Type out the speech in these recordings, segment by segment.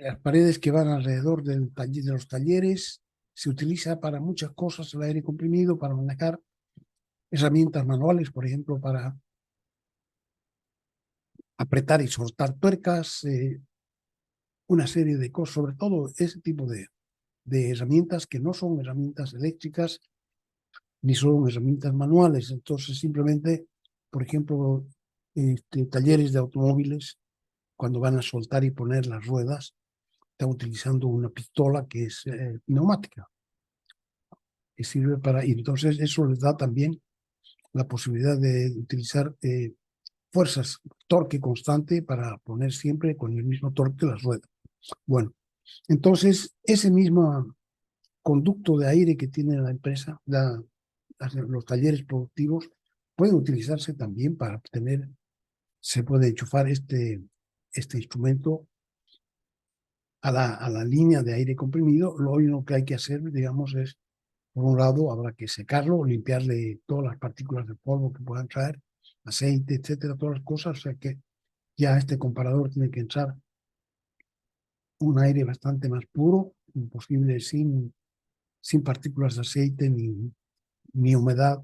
las paredes que van alrededor de los talleres. Se utiliza para muchas cosas el aire comprimido, para manejar herramientas manuales, por ejemplo, para apretar y soltar tuercas, una serie de cosas, sobre todo ese tipo de herramientas que no son herramientas eléctricas ni son herramientas manuales. Entonces, simplemente, por ejemplo, talleres de automóviles, cuando van a soltar y poner las ruedas, están utilizando una pistola que es neumática, que sirve para... Y entonces eso les da también la posibilidad de utilizar fuerzas, torque constante para poner siempre con el mismo torque las ruedas. Bueno, entonces ese mismo conducto de aire que tiene la empresa, los talleres productivos, pueden utilizarse también para obtener, se puede enchufar este instrumento a la línea de aire comprimido. Lo único que hay que hacer, digamos, es, por un lado, habrá que secarlo, limpiarle todas las partículas de polvo que puedan traer, aceite, etcétera, todas las cosas. O sea que ya este comparador tiene que entrar un aire bastante más puro, imposible sin partículas de aceite, ni humedad,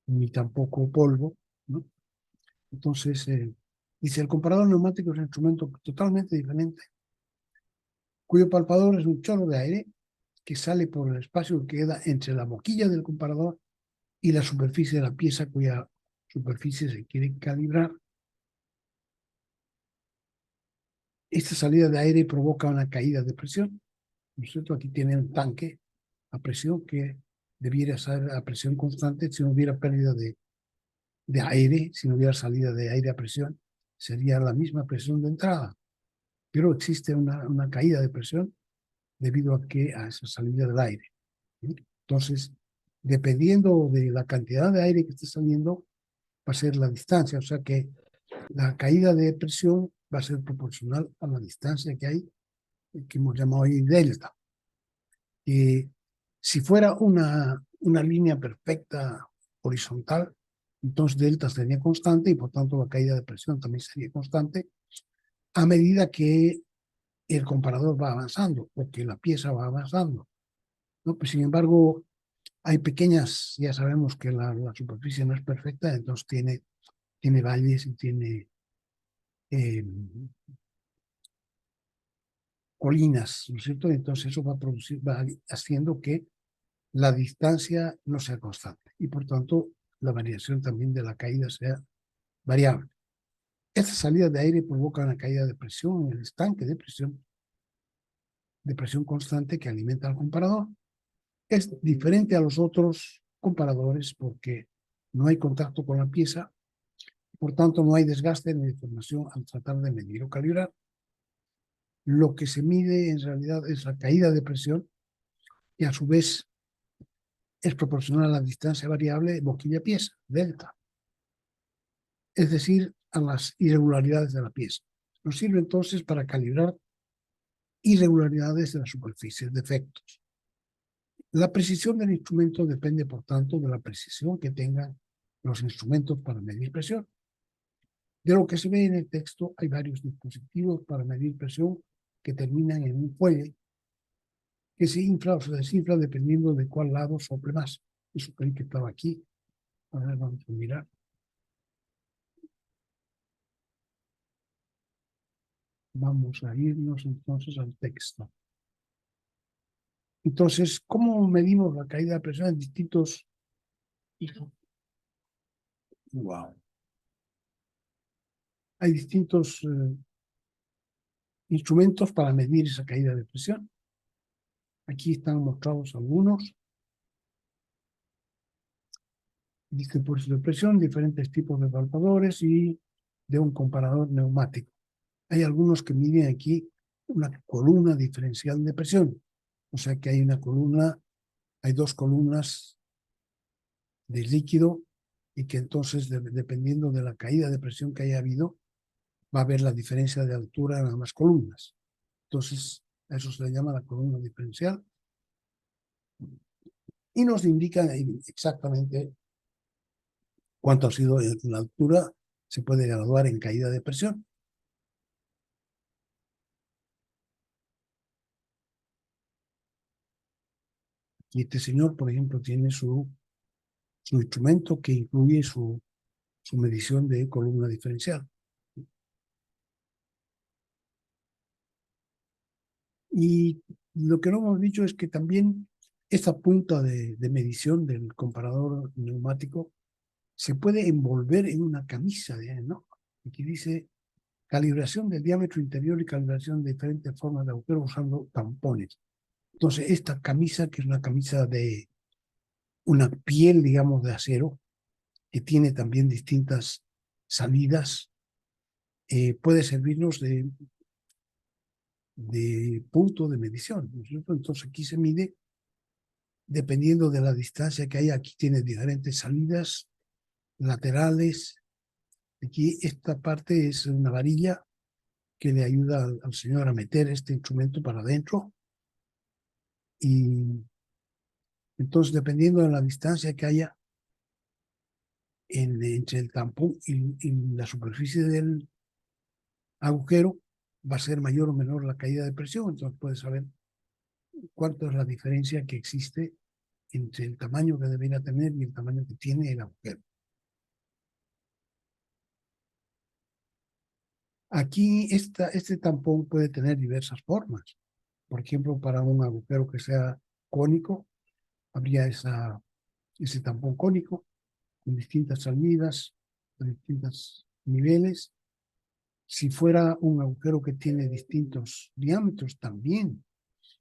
ni tampoco polvo, ¿no? Entonces, dice, el comparador neumático es un instrumento totalmente diferente, cuyo palpador es un chorro de aire que sale por el espacio que queda entre la boquilla del comparador y la superficie de la pieza cuya superficie se quiere calibrar. Esta salida de aire provoca una caída de presión, ¿no es cierto? Aquí tiene un tanque a presión que debiera ser a presión constante. Si no hubiera pérdida de aire, si no hubiera salida de aire a presión, sería la misma presión de entrada. Pero existe una caída de presión debido a esa salida del aire, ¿sí? Entonces, dependiendo de la cantidad de aire que esté saliendo, va a ser la distancia. O sea que la caída de presión va a ser proporcional a la distancia que hay, que hemos llamado ahí delta. Si fuera una línea perfecta horizontal, entonces delta sería constante y por tanto la caída de presión también sería constante a medida que el comparador va avanzando o que la pieza va avanzando, ¿no? Pues, sin embargo, hay pequeñas, ya sabemos que la superficie no es perfecta, entonces tiene valles y tiene eh, colinas, ¿no es cierto? Entonces eso va haciendo que la distancia no sea constante y por tanto la variación también de la caída sea variable. Esta salida de aire provoca una caída de presión en el estanque de presión constante que alimenta al comparador. Es diferente a los otros comparadores porque no hay contacto con la pieza, por tanto no hay desgaste ni deformación al tratar de medir o calibrar. Lo que se mide en realidad es la caída de presión y a su vez es proporcional a la distancia variable boquilla-pieza, delta, es decir, a las irregularidades de la pieza. Nos sirve entonces para calibrar irregularidades de la superficie, defectos. La precisión del instrumento depende, por tanto, de la precisión que tengan los instrumentos para medir presión. De lo que se ve en el texto, hay varios dispositivos para medir presión que terminan en un fuelle que se infla o se desinfla dependiendo de cuál lado sople más. Eso creí que estaba aquí. A ver, vamos a mirar. Vamos a irnos entonces al texto. Entonces, ¿cómo medimos la caída de presión en distintos... Wow. Hay distintos instrumentos para medir esa caída de presión. Aquí están mostrados algunos. Dice pulsos de presión, diferentes tipos de palpadores y de un comparador neumático. Hay algunos que miden aquí una columna diferencial de presión. O sea que hay dos columnas de líquido y que entonces, dependiendo de la caída de presión que haya habido, va a haber la diferencia de altura en ambas columnas. Entonces, a eso se le llama la columna diferencial y nos indica exactamente cuánto ha sido la altura. Se puede graduar en caída de presión. Y este señor, por ejemplo, tiene su instrumento que incluye su medición de columna diferencial. Y lo que no hemos dicho es que también esta punta de medición del comparador neumático se puede envolver en una camisa, ¿no? Aquí dice calibración del diámetro interior y calibración de diferentes formas de agujero usando tampones. Entonces, esta camisa, que es una camisa de una piel, digamos, de acero, que tiene también distintas salidas, puede servirnos de punto de medición, ¿no es cierto? Entonces, aquí se mide dependiendo de la distancia que hay. Aquí tiene diferentes salidas laterales. Aquí esta parte es una varilla que le ayuda al señor a meter este instrumento para adentro. Y entonces, dependiendo de la distancia que haya entre el tampón y la superficie del agujero, va a ser mayor o menor la caída de presión. Entonces, puedes saber cuánto es la diferencia que existe entre el tamaño que debería tener y el tamaño que tiene el agujero. Aquí este tampón puede tener diversas formas. Por ejemplo, para un agujero que sea cónico, habría ese tampón cónico con distintas salidas, con distintos niveles. Si fuera un agujero que tiene distintos diámetros, también.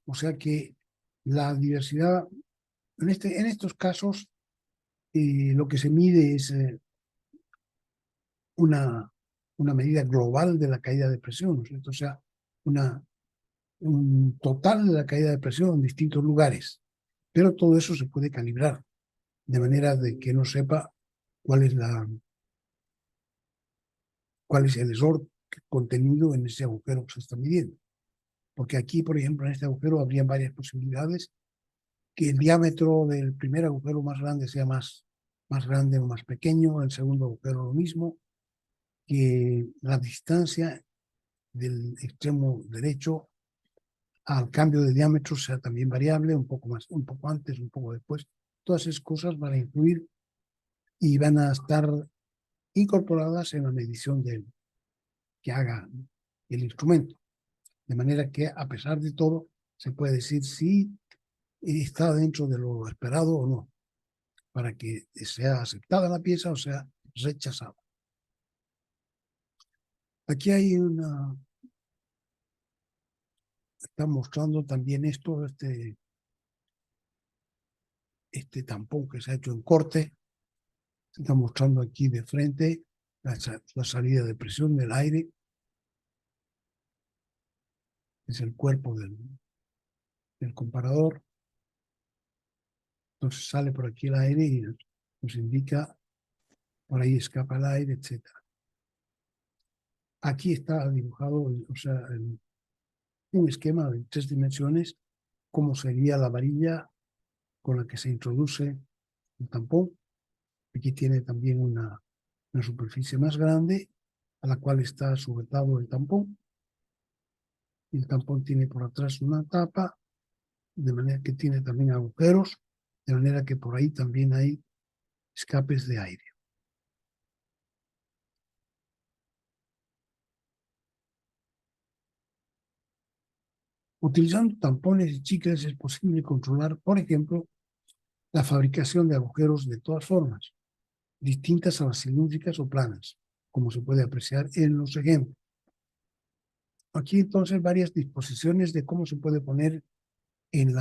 O sea que la diversidad, en estos casos, lo que se mide es una medida global de la caída de presión, ¿no es cierto? O sea, un total de la caída de presión en distintos lugares. Pero todo eso se puede calibrar de manera de que no sepa cuál es el error contenido en ese agujero que se está midiendo. Porque aquí, por ejemplo, en este agujero habría varias posibilidades: que el diámetro del primer agujero más grande sea más grande o más pequeño, el segundo agujero lo mismo, que la distancia del extremo derecho al cambio de diámetro sea también variable, un poco más, un poco antes, un poco después. Todas esas cosas van a influir y van a estar incorporadas en la medición que haga el instrumento. De manera que, a pesar de todo, se puede decir si está dentro de lo esperado o no, para que sea aceptada la pieza o sea rechazada. Aquí hay está mostrando también este tampón que se ha hecho en corte. Se está mostrando aquí de frente la salida de presión del aire. Es el cuerpo del comparador. Entonces sale por aquí el aire y nos indica, por ahí escapa el aire, etc. Aquí está dibujado, o sea, un esquema de 3 dimensiones, cómo sería la varilla con la que se introduce el tampón. Aquí tiene también una superficie más grande a la cual está sujetado el tampón. El tampón tiene por atrás una tapa, de manera que tiene también agujeros, de manera que por ahí también hay escapes de aire. Utilizando tampones y chicles es posible controlar, por ejemplo, la fabricación de agujeros de todas formas, distintas a las cilíndricas o planas, como se puede apreciar en los ejemplos. Aquí entonces varias disposiciones de cómo se puede poner en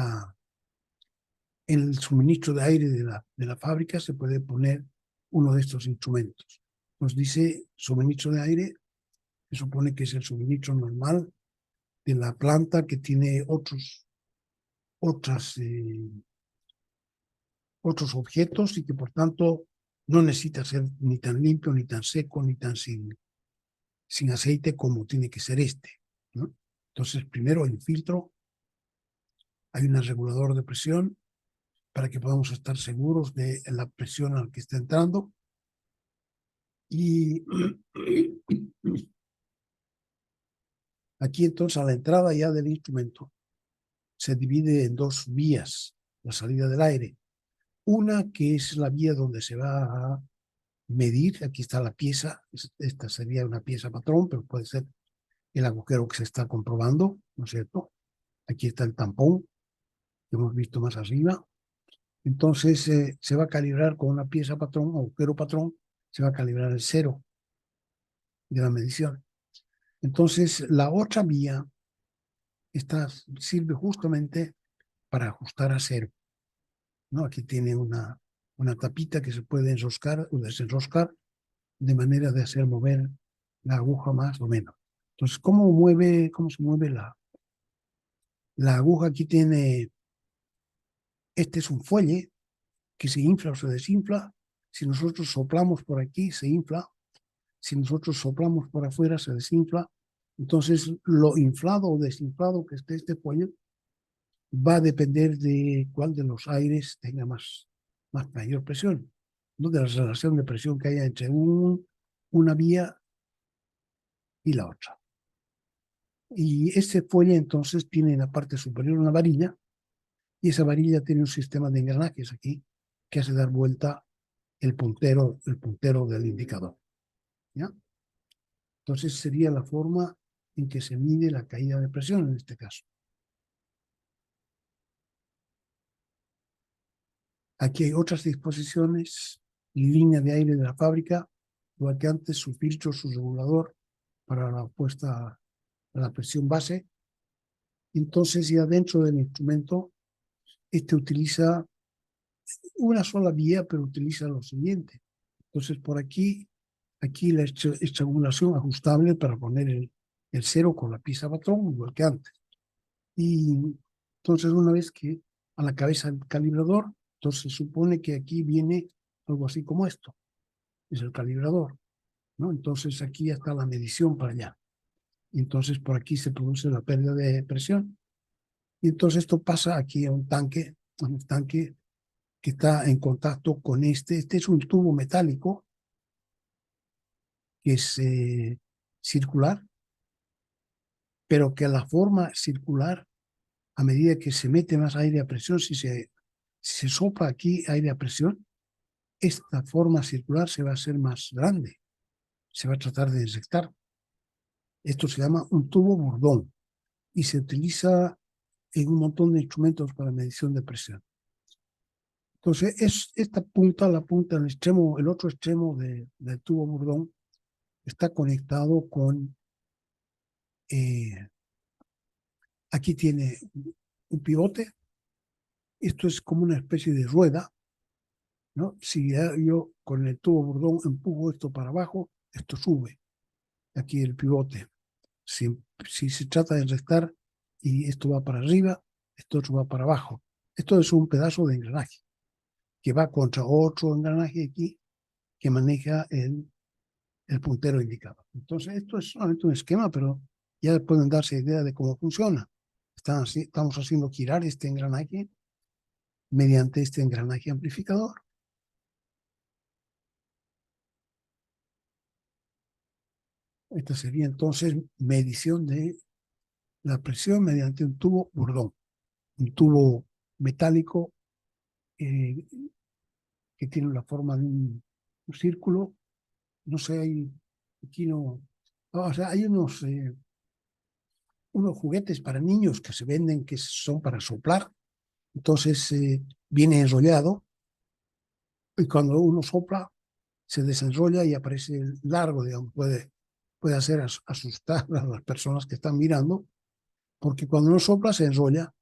el suministro de aire de la fábrica, se puede poner uno de estos instrumentos. Nos dice suministro de aire, se supone que es el suministro normal de la planta, que tiene otros objetos y que por tanto no necesita ser ni tan limpio, ni tan seco, ni tan sin aceite como tiene que ser este, ¿no? Entonces, primero el filtro, hay un regulador de presión para que podamos estar seguros de la presión a la que está entrando. Y aquí entonces, a la entrada ya del instrumento, se divide en 2 vías. la salida del aire. Una que es la vía donde se va a medir, aquí está la pieza, esta sería una pieza patrón, pero puede ser el agujero que se está comprobando, ¿no es cierto? Aquí está el tampón, que hemos visto más arriba. Entonces se va a calibrar con una pieza patrón, agujero patrón, se va a calibrar el cero de la medición. Entonces la otra vía sirve justamente para ajustar a cero, ¿no? Aquí tiene una tapita que se puede enroscar o desenroscar de manera de hacer mover la aguja más o menos. Entonces, cómo se mueve la aguja? Aquí tiene, este es un fuelle que se infla o se desinfla. Si nosotros soplamos por aquí, se infla. Si nosotros soplamos por afuera, se desinfla. Entonces, lo inflado o desinflado que esté este fuelle va a depender de cuál de los aires tenga mayor presión, ¿no? De la relación de presión que haya entre una vía y la otra. Y este fuelle entonces tiene en la parte superior una varilla, y esa varilla tiene un sistema de engranajes aquí que hace dar vuelta el puntero del indicador, ¿ya? Entonces sería la forma en que se mide la caída de presión en este caso. Aquí hay otras disposiciones, línea de aire de la fábrica, igual que antes, su filtro, su regulador para la puesta a la presión base. Entonces ya dentro del instrumento, este utiliza una sola vía, pero utiliza lo siguiente. Entonces por aquí la estrangulación ajustable para poner el cero con la pieza patrón, igual que antes. Y entonces una vez que a la cabeza del calibrador, entonces se supone que aquí viene algo así como esto, es el calibrador, ¿no? Entonces aquí ya está la medición para allá. Entonces por aquí se produce la pérdida de presión. Y entonces esto pasa aquí a un tanque que está en contacto con este es un tubo metálico que es circular, pero que la forma circular, a medida que se mete más aire a presión, si se sopla aquí aire a presión, esta forma circular se va a hacer más grande, se va a tratar de inyectar. Esto se llama un tubo burdón y se utiliza en un montón de instrumentos para medición de presión. Entonces, esta punta, la punta, el otro extremo del tubo burdón, está conectado con, aquí tiene un pivote. Esto es como una especie de rueda, ¿no? Si yo con el tubo burdón empujo esto para abajo, esto sube. Aquí el pivote. Si se trata de restar y esto va para arriba, esto otro va para abajo. Esto es un pedazo de engranaje que va contra otro engranaje aquí que maneja el puntero indicado. Entonces, esto es solamente un esquema, pero ya pueden darse idea de cómo funciona. Estamos haciendo girar este engranaje mediante este engranaje amplificador. Esta sería entonces medición de la presión mediante un tubo burdón, un tubo metálico eh, que tiene la forma de un círculo. No sé, aquí no, o sea, hay unos juguetes para niños que se venden que son para soplar. Entonces viene enrollado y cuando uno sopla se desenrolla y aparece largo, digamos, puede hacer asustar a las personas que están mirando, porque cuando uno sopla se enrolla,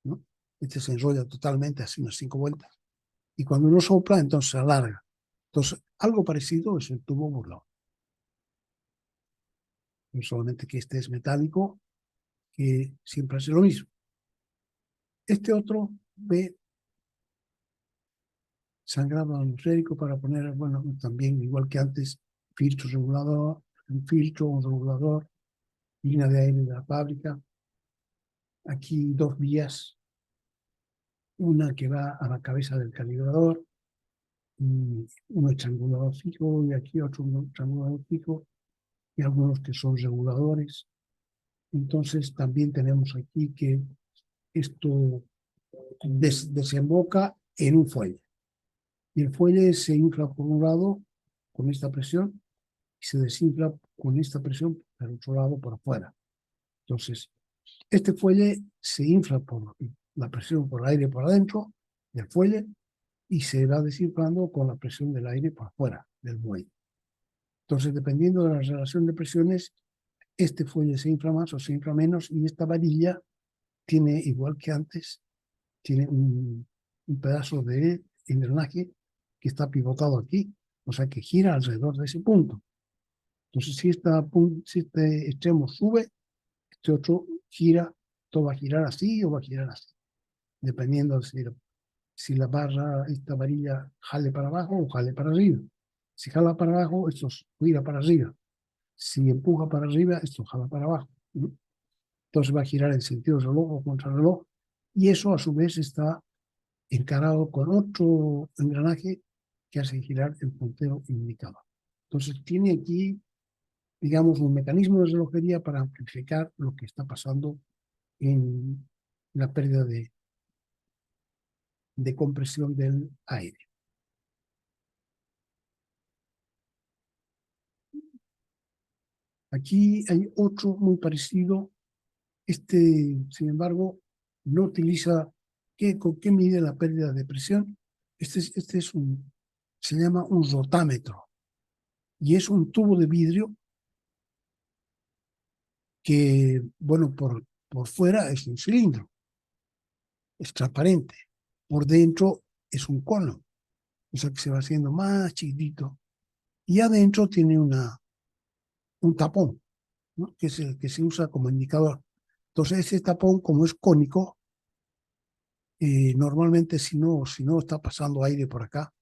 ¿no? Este se enrolla totalmente, así unas 5 vueltas. Y cuando uno sopla, entonces se alarga. Entonces, algo parecido es el tubo burlón. Solamente que este es metálico, que siempre hace lo mismo. Este otro ve sangrado atmosférico para poner, bueno, también igual que antes, filtro regulador, un filtro, un regulador, línea de aire de la fábrica. Aquí dos vías, una que va a la cabeza del calibrador, un estrangulador fijo y aquí otro estrangulador fijo y algunos que son reguladores. Entonces también tenemos aquí que esto desemboca en un fuelle. Y el fuelle se infla por un lado con esta presión y se desinfla con esta presión por el otro lado, por afuera. Entonces, este fuelle se infla por la presión por el aire por adentro del fuelle y se va desinflando con la presión del aire por afuera del muelle. Entonces, dependiendo de la relación de presiones, este fuelle se infla más o se infla menos y esta varilla tiene, igual que antes, tiene un pedazo de engranaje que está pivotado aquí, o sea que gira alrededor de ese punto. Entonces, si este extremo sube, este otro gira, todo va a girar así o va a girar así, dependiendo de si la barra, esta varilla jale para abajo o jale para arriba. Si jala para abajo, esto gira para arriba. Si empuja para arriba, esto jala para abajo, ¿no? Entonces va a girar en sentido reloj o contrarreloj y eso a su vez está encarado con otro engranaje que hace girar el puntero indicador. Entonces tiene aquí, digamos, un mecanismo de relojería para amplificar lo que está pasando en la pérdida de compresión del aire. Aquí hay otro muy parecido. Este, sin embargo, no utiliza con qué mide la pérdida de presión. Este se llama un rotámetro y es un tubo de vidrio que, bueno, por fuera es un cilindro, es transparente. Por dentro es un cono, o sea que se va haciendo más chiquitito. Y adentro tiene un tapón, ¿no? Que es el que se usa como indicador. Entonces ese tapón, como es cónico, normalmente si no está pasando aire por acá,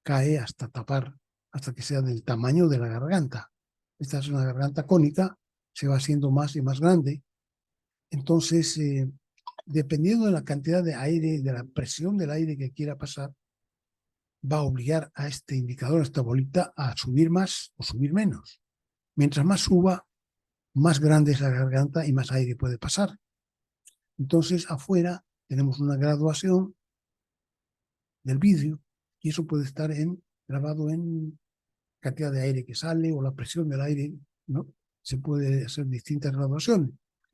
cae hasta tapar, hasta que sea del tamaño de la garganta. Esta es una garganta cónica, se va haciendo más y más grande. Entonces, dependiendo de la cantidad de aire, de la presión del aire que quiera pasar, va a obligar a este indicador, a esta bolita, a subir más o subir menos. Mientras más suba, más grande es la garganta y más aire puede pasar. Entonces, afuera tenemos una graduación del vidrio y eso puede estar grabado en cantidad de aire que sale o la presión del aire, ¿no? Se puede hacer distintas graduaciones,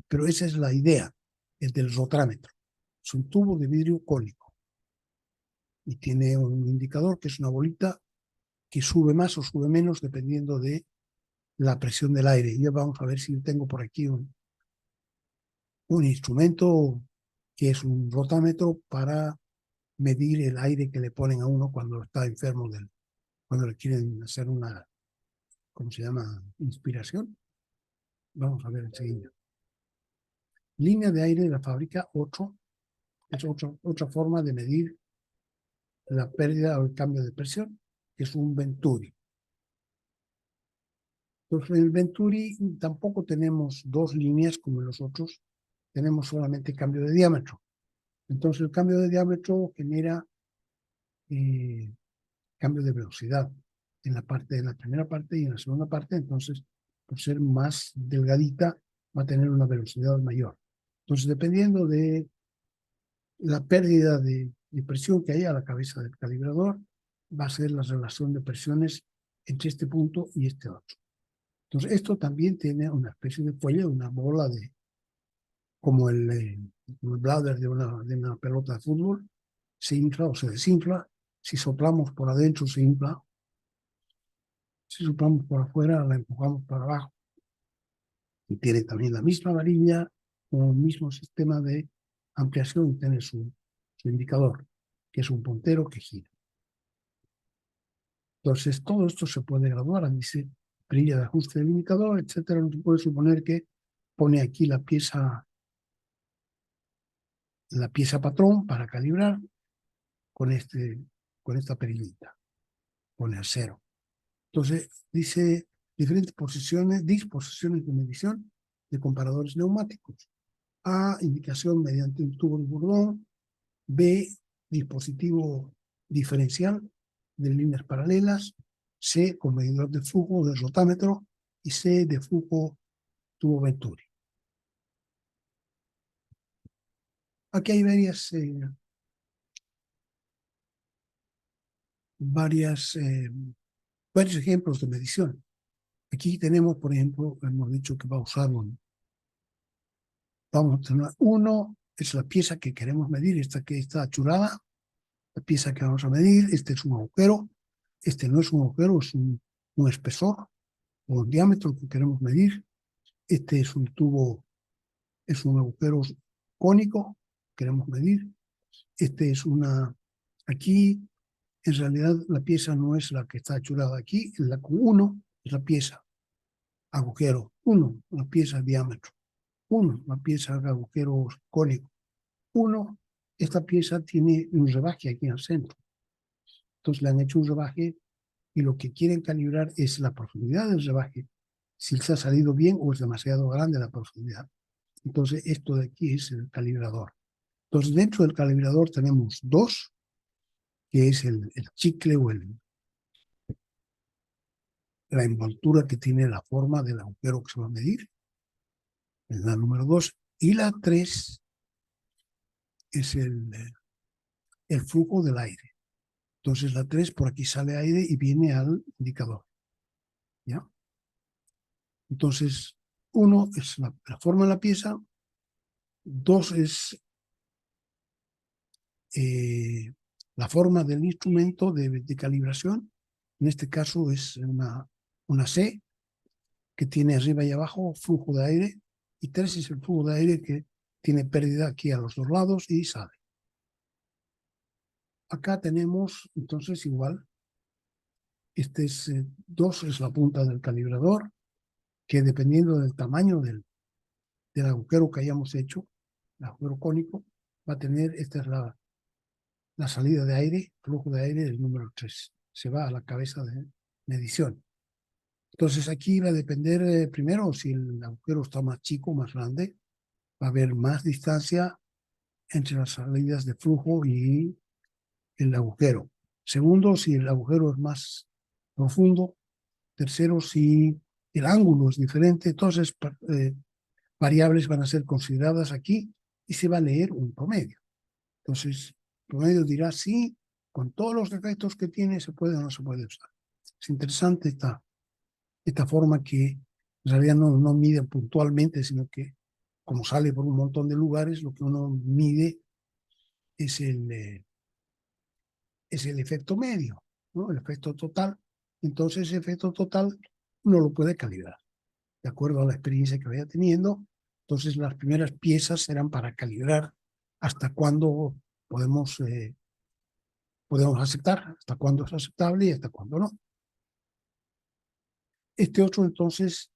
pero esa es la idea, el del rotámetro. Es un tubo de vidrio cónico y tiene un indicador que es una bolita que sube más o sube menos dependiendo de la presión del aire. Y ya vamos a ver si tengo por aquí un instrumento que es un rotámetro para medir el aire que le ponen a uno cuando está enfermo, cuando le quieren hacer una, ¿cómo se llama? Inspiración. Vamos a ver enseguida. Línea de aire de la fábrica 8 es otra forma de medir la pérdida o el cambio de presión, que es un Venturi. Entonces, en el Venturi tampoco tenemos dos líneas como en los otros, tenemos solamente cambio de diámetro. Entonces, el cambio de diámetro genera cambio de velocidad en la primera parte y en la segunda parte. Entonces, por ser más delgadita, va a tener una velocidad mayor. Entonces, dependiendo de la pérdida de presión que hay a la cabeza del calibrador, va a ser la relación de presiones entre este punto y este otro. Entonces, esto también tiene una especie de fuelle, una bola como el bladder de una pelota de fútbol, se infla o se desinfla. Si soplamos por adentro, se infla. Si soplamos por afuera, la empujamos para abajo. Y tiene también la misma varilla, con el mismo sistema de ampliación, tiene su indicador, que es un puntero que gira. Entonces, todo esto se puede graduar, dice perilla de ajuste del indicador, etcétera. No se puede suponer que pone aquí la pieza patrón para calibrar con esta perillita, pone a 0. Entonces, dice diferentes disposiciones de medición de comparadores neumáticos. A, indicación mediante un tubo de Bourdon. B, dispositivo diferencial de líneas paralelas. C, con medidor de flujo de rotámetro. Y C, de flujo tubo Venturi. Aquí hay varias varios ejemplos de medición. Aquí tenemos, por ejemplo, hemos dicho que va a usar vamos a tener uno, es la pieza que queremos medir, esta que está achurada, la pieza que vamos a medir, este es un agujero, este no es un agujero, es un espesor o un diámetro que queremos medir, este es un tubo, es un agujero cónico, queremos medir, este es aquí en realidad la pieza no es la que está achurada aquí, la con uno es la pieza, agujero, uno, la pieza diámetro, uno, la pieza de agujero cónico, uno, esta pieza tiene un rebaje aquí en el centro. Entonces le han hecho un rebaje y lo que quieren calibrar es la profundidad del rebaje, si se ha salido bien o es demasiado grande la profundidad. Entonces esto de aquí es el calibrador. Entonces dentro del calibrador tenemos dos, que es el chicle o la envoltura que tiene la forma del agujero que se va a medir, es la número 2, y la 3 es el flujo del aire. Entonces la 3 por aquí sale aire y viene al indicador. ¿Ya? Entonces, 1 es la forma de la pieza, 2 es la forma del instrumento de calibración. En este caso es una C que tiene arriba y abajo flujo de aire, y 3 es el flujo de aire que tiene pérdida aquí a los dos lados y sale. Acá tenemos entonces igual, este es 2 es la punta del calibrador, que dependiendo del tamaño del agujero que hayamos hecho, el agujero cónico, va a tener, esta es la salida de aire, flujo de aire del número 3. Se va a la cabeza de medición. Entonces aquí va a depender primero si el agujero está más chico o más grande, va a haber más distancia entre las salidas de flujo y el agujero. Segundo, si el agujero es más profundo. Tercero, si el ángulo es diferente. Entonces variables van a ser consideradas aquí y se va a leer un promedio. Entonces, el promedio dirá si con todos los defectos que tiene se puede o no se puede usar. Es interesante esta forma que en realidad no mide puntualmente, sino que como sale por un montón de lugares, lo que uno mide es el efecto medio, ¿no? El efecto total. Entonces, ese efecto total uno lo puede calibrar de acuerdo a la experiencia que vaya teniendo. Entonces, las primeras piezas serán para calibrar hasta cuándo podemos aceptar, hasta cuándo es aceptable y hasta cuándo no. Este otro, entonces,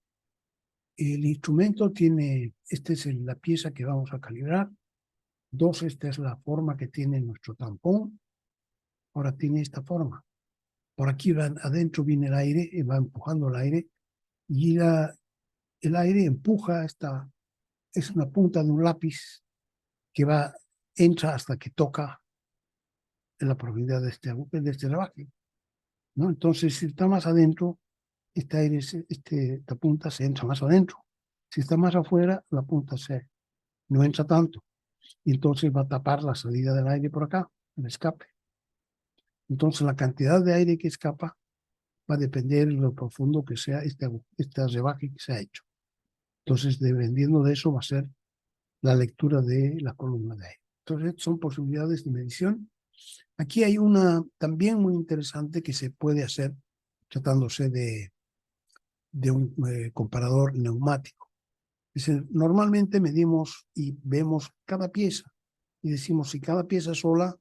el instrumento tiene, esta es la pieza que vamos a calibrar. 2, esta es la forma que tiene nuestro tampón. Ahora tiene esta forma. Por aquí adentro viene el aire, va empujando el aire, y el aire empuja es una punta de un lápiz que entra hasta que toca en la profundidad de este rebaje, ¿no? Entonces, si está más adentro, esta punta se entra más adentro. Si está más afuera, la punta no entra tanto. Y entonces va a tapar la salida del aire por acá, el escape. Entonces, la cantidad de aire que escapa va a depender de lo profundo que sea este rebaje que se ha hecho. Entonces, dependiendo de eso, va a ser la lectura de la columna de aire. Entonces, son posibilidades de medición. Aquí hay una también muy interesante que se puede hacer tratándose de un comparador neumático. Normalmente medimos y vemos cada pieza y decimos si cada pieza sola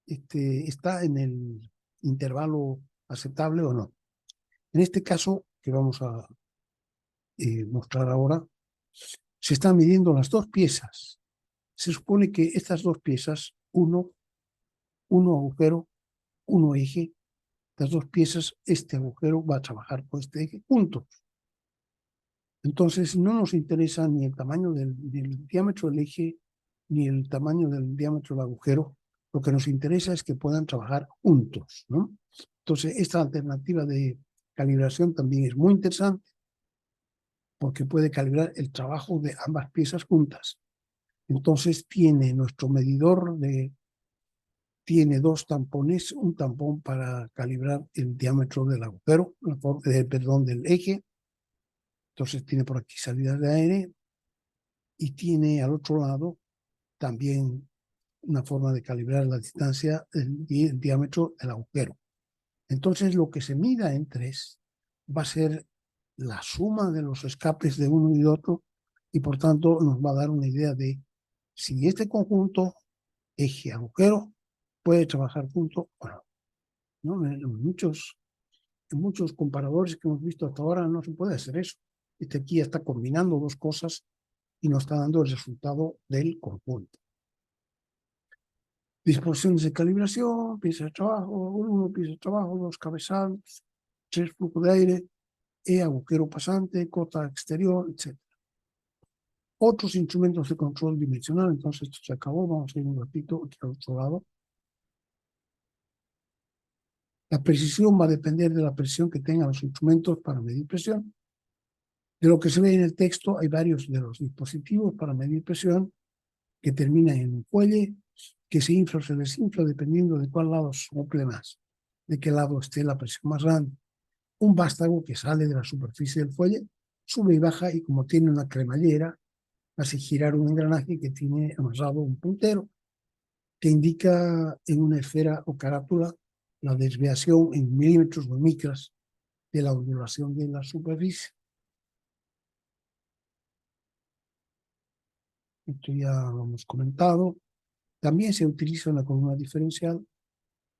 está en el intervalo aceptable o no. En este caso, que vamos a mostrar ahora, se están midiendo las dos piezas. Se supone que estas dos piezas, uno agujero, uno eje, las dos piezas, este agujero va a trabajar por este eje juntos. Entonces, no nos interesa ni el tamaño del diámetro del eje, ni el tamaño del diámetro del agujero. Lo que nos interesa es que puedan trabajar juntos, ¿no? Entonces, esta alternativa de calibración también es muy interesante porque puede calibrar el trabajo de ambas piezas juntas. Entonces, tiene nuestro medidor tiene dos tampones, un tampón para calibrar el diámetro del agujero, perdón, del eje. Entonces tiene por aquí salidas de aire y tiene al otro lado también una forma de calibrar la distancia y el diámetro del agujero. Entonces lo que se mida en 3 va a ser la suma de los escapes de uno y de otro y por tanto nos va a dar una idea de si este conjunto, eje, agujero, puede trabajar junto o no. ¿No? En muchos comparadores que hemos visto hasta ahora no se puede hacer eso. Este aquí está combinando dos cosas y nos está dando el resultado del conjunto. Disposiciones de calibración, pieza de trabajo, 1, pieza de trabajo, 2 cabezales, 3 flujo de aire, agujero pasante, cota exterior, etc. Otros instrumentos de control dimensional, entonces esto se acabó, vamos a ir un ratito aquí al otro lado. La precisión va a depender de la presión que tengan los instrumentos para medir presión. De lo que se ve en el texto, hay varios de los dispositivos para medir presión que terminan en un fuelle que se infla o se desinfla dependiendo de cuál lado sople más, de qué lado esté la presión más grande. Un vástago que sale de la superficie del fuelle sube y baja y como tiene una cremallera, hace girar un engranaje que tiene amarrado un puntero que indica en una esfera o carátula la desviación en milímetros o micras de la ondulación de la superficie. Esto ya lo hemos comentado. También se utiliza una columna diferencial.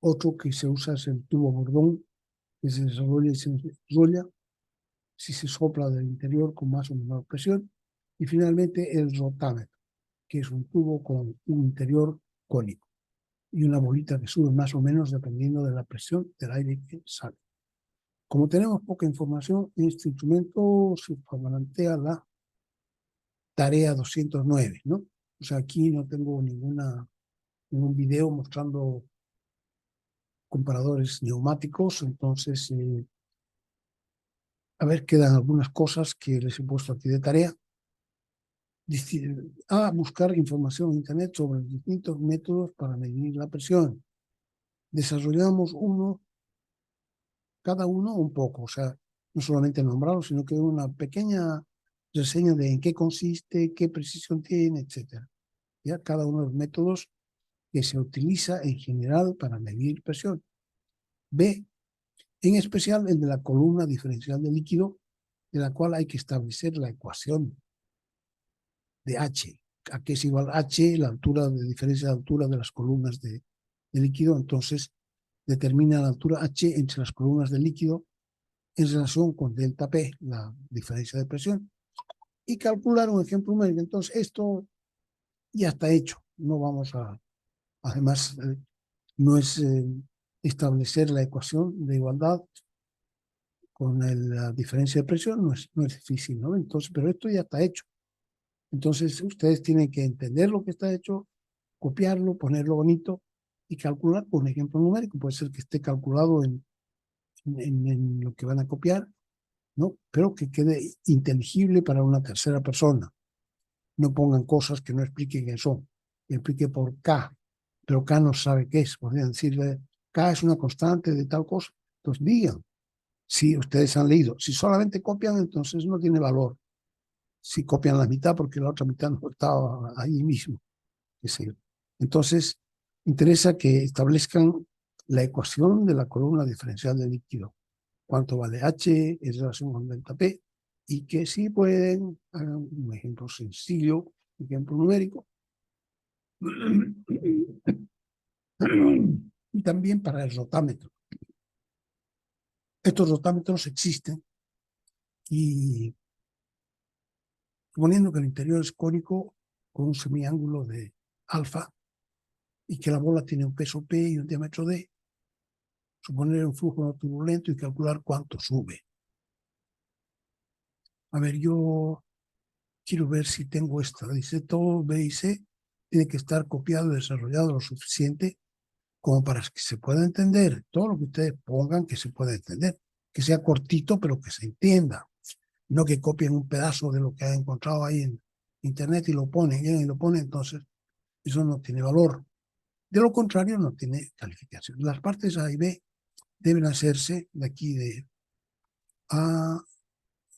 Otro que se usa es el tubo bordón, que se desarrolla y se enrolla si se sopla del interior con más o menor presión. Y finalmente el rotámetro, que es un tubo con un interior cónico y una bolita que sube más o menos dependiendo de la presión del aire que sale. Como tenemos poca información, este instrumento se plantea la tarea 209, ¿no? O sea, aquí no tengo ningún video mostrando comparadores neumáticos, entonces, a ver, quedan algunas cosas que les he puesto aquí de tarea. A buscar información en Internet sobre los distintos métodos para medir la presión. Desarrollamos cada uno un poco, o sea, no solamente nombrarlo, sino que una pequeña reseña de en qué consiste, qué precisión tiene, etc. Ya cada uno de los métodos que se utiliza en general para medir presión. B, en especial el de la columna diferencial de líquido, de la cual hay que establecer la ecuación de H, a que es igual H, la altura de diferencia de altura de las columnas de líquido, entonces determina la altura H entre las columnas de líquido en relación con delta P, la diferencia de presión, y calcular un ejemplo numérico. Entonces esto ya está hecho, no vamos a, además no es establecer la ecuación de igualdad con la diferencia de presión, no es difícil, ¿no? Entonces, pero esto ya está hecho. Entonces ustedes tienen que entender lo que está hecho, copiarlo, ponerlo bonito y calcular con un ejemplo numérico. Puede ser que esté calculado en lo que van a copiar, ¿no? Pero que quede inteligible para una tercera persona. No pongan cosas que no expliquen qué son. Explique por K, pero K no sabe qué es. Podrían decirle, K es una constante de tal cosa. Entonces digan, si ustedes han leído. Si solamente copian, entonces no tiene valor. Si copian la mitad, porque la otra mitad no estaba ahí mismo. Entonces, interesa que establezcan la ecuación de la columna diferencial del líquido. Cuánto vale H en relación con delta P y que si pueden, hagan un ejemplo sencillo, un ejemplo numérico. Y también para el rotámetro. Estos rotámetros existen y suponiendo que el interior es cónico con un semiángulo de alfa y que la bola tiene un peso P y un diámetro D, suponer un flujo no turbulento y calcular cuánto sube. A ver, yo quiero ver si tengo esta. Dice todo B y C tiene que estar copiado y desarrollado lo suficiente como para que se pueda entender. Todo lo que ustedes pongan que se pueda entender. Que sea cortito, pero que se entienda. No que copien un pedazo de lo que han encontrado ahí en Internet y lo ponen, y lo ponen, entonces eso no tiene valor. De lo contrario, no tiene calificación. Las partes A y B deben hacerse de aquí de A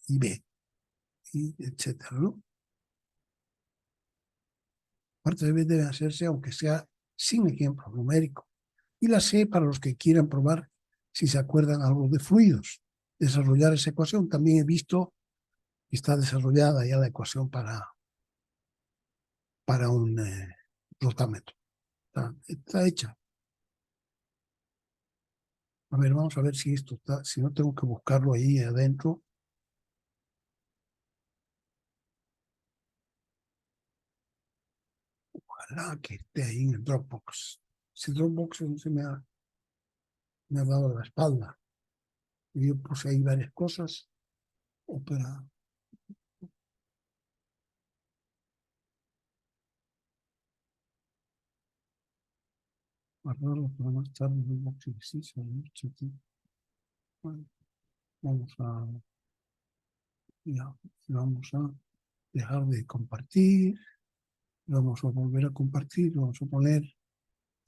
y B, y etcétera, ¿no? Partes de B deben hacerse aunque sea sin ejemplo numérico. Y la C para los que quieran probar si se acuerdan algo de fluidos. Desarrollar esa ecuación. También he visto que está desarrollada ya la ecuación para un rotámetro. Está hecha. A ver, vamos a ver si esto está, si no tengo que buscarlo ahí adentro. Ojalá que esté ahí en el Dropbox. Ese Dropbox no me ha dado la espalda. Y yo puse ahí varias cosas. Para guardarlo para más tarde en el Dropbox ejercicio. Bueno, vamos a, ya, vamos a dejar de compartir. Vamos a volver a compartir. Vamos a poner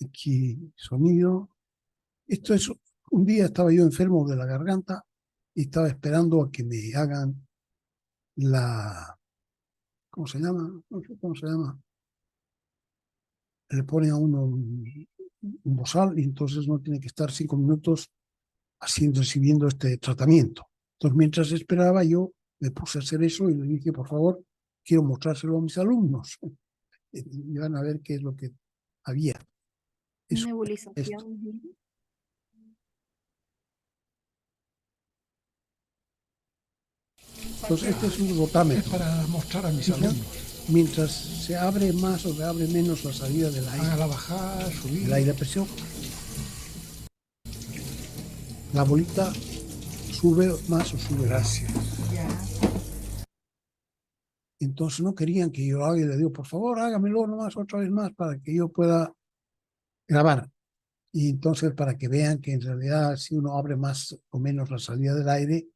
aquí sonido. Esto es, un día estaba yo enfermo de la garganta y estaba esperando a que me hagan ¿cómo se llama? No sé cómo se llama. Le pone a uno un bozal y entonces no tiene que estar 5 minutos recibiendo este tratamiento. Entonces, mientras esperaba, yo me puse a hacer eso y le dije, por favor, quiero mostrárselo a mis alumnos. Y van a ver qué es lo que había. Eso, esto. Nebulización. Entonces, este es un rotámetro. Para mostrar a mis alumnos. Mientras se abre más o se abre menos la salida del aire, Hágala bajar, subir. el aire a presión, la bolita sube más o sube más. Gracias. Entonces no querían que yo haga y le digo, por favor, hágamelo nomás otra vez más para que yo pueda grabar. Y entonces para que vean que en realidad si uno abre más o menos la salida del aire,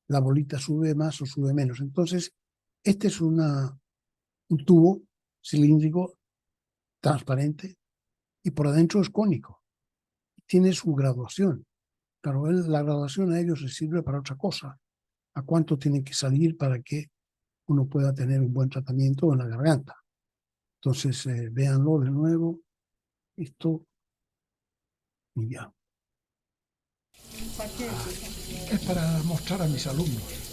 la bolita sube más o sube menos. Entonces, este es un tubo cilíndrico transparente y por adentro es cónico. Tiene su graduación. Claro, la graduación a ellos les sirve para otra cosa. A cuánto tiene que salir para que uno pueda tener un buen tratamiento en la garganta. Entonces, véanlo de nuevo. Esto y ya. Es para mostrar a mis alumnos.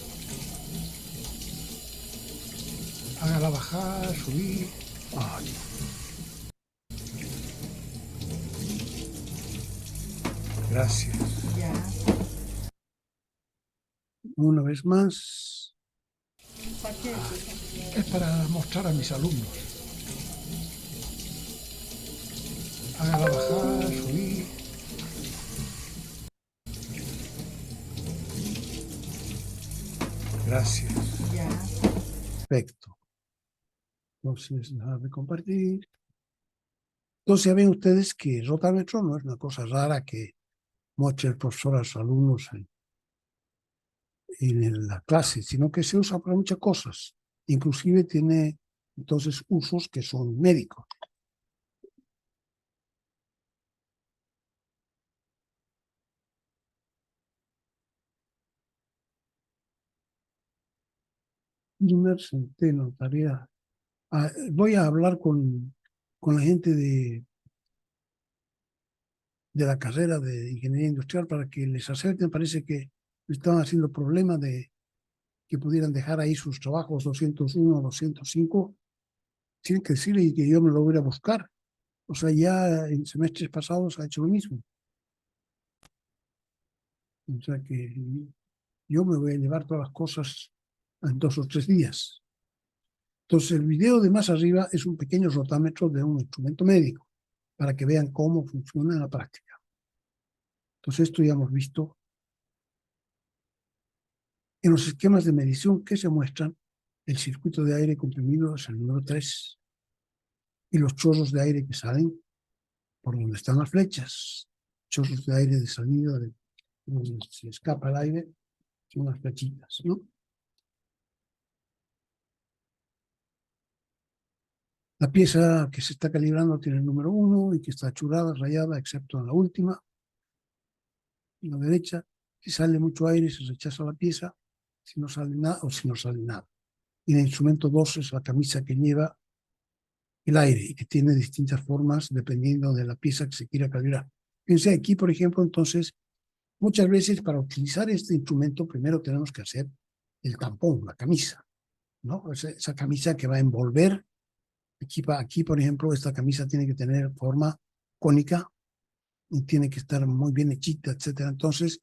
Hágala bajar, subir. Ay. Gracias. Una vez más. Es para mostrar a mis alumnos. Hágala bajar, subir. Gracias. Perfecto. Entonces, dejar de compartir. Entonces, ya ven ustedes que el rotámetro no es una cosa rara que muestre el profesor a los alumnos en la clase, sino que se usa para muchas cosas. Inclusive tiene entonces usos que son médicos. Primer centeno, tarea. Voy a hablar con la gente de la carrera de ingeniería industrial para que les acerquen. Parece que estaban haciendo problema de que pudieran dejar ahí sus trabajos 201, 205. Tienen que decirle que yo me lo voy a buscar. O sea, ya en semestres pasados ha hecho lo mismo. O sea que yo me voy a llevar todas las cosas en 2 o 3 días. Entonces, el video de más arriba es un pequeño rotámetro de un instrumento médico para que vean cómo funciona en la práctica. Entonces, esto ya hemos visto en los esquemas de medición que se muestran. El circuito de aire comprimido es el número 3 y los chorros de aire que salen por donde están las flechas, chorros de aire de salida, donde se escapa el aire, son las flechitas, ¿no? La pieza que se está calibrando tiene el número 1 y que está churrada, rayada, excepto en la última, en la derecha. Si sale mucho aire, se rechaza la pieza. Si no sale nada o si no sale nada. Y el instrumento 2 es la camisa que lleva el aire y que tiene distintas formas dependiendo de la pieza que se quiera calibrar. Fíjense aquí, por ejemplo, entonces, muchas veces para utilizar este instrumento primero tenemos que hacer el tampón, la camisa, ¿no? Esa camisa que va a envolver. Aquí, por ejemplo, esta camisa tiene que tener forma cónica y tiene que estar muy bien hechita, etcétera. Entonces,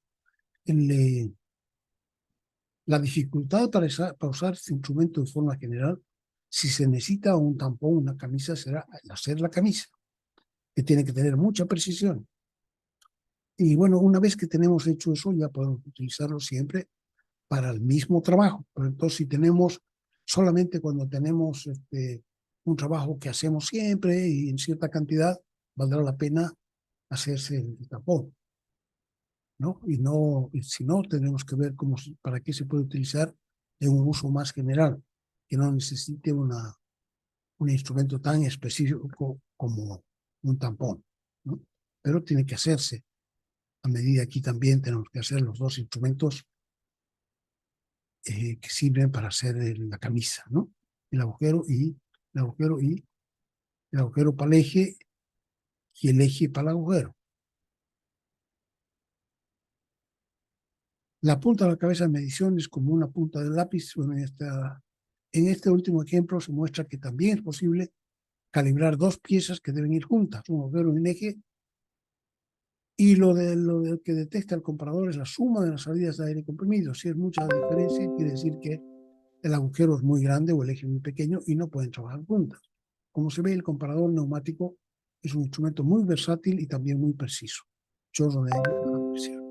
la dificultad para usar este instrumento de forma general, si se necesita un tampón, una camisa, será el hacer la camisa, que tiene que tener mucha precisión. Y bueno, una vez que tenemos hecho eso, ya podemos utilizarlo siempre para el mismo trabajo. Pero entonces, si tenemos solamente cuando tenemos un trabajo que hacemos siempre y en cierta cantidad, valdrá la pena hacerse el tapón, ¿no? Y si no, tenemos que ver para qué se puede utilizar en un uso más general, que no necesite un instrumento tan específico como un tampón, ¿no? Pero tiene que hacerse. A medida aquí también tenemos que hacer los dos instrumentos que sirven para hacer la camisa, ¿no? El agujero y el agujero para el eje y el eje para el agujero. La punta de la cabeza de medición es como una punta del lápiz. Bueno, en este último ejemplo se muestra que también es posible calibrar dos piezas que deben ir juntas, un agujero y un eje, y lo que detecta el comparador es la suma de las salidas de aire comprimido. Si es mucha la diferencia, quiere decir que el agujero es muy grande o el eje muy pequeño y no pueden trabajar juntas. Como se ve, el comparador neumático es un instrumento muy versátil y también muy preciso. Chorro de aire a presión.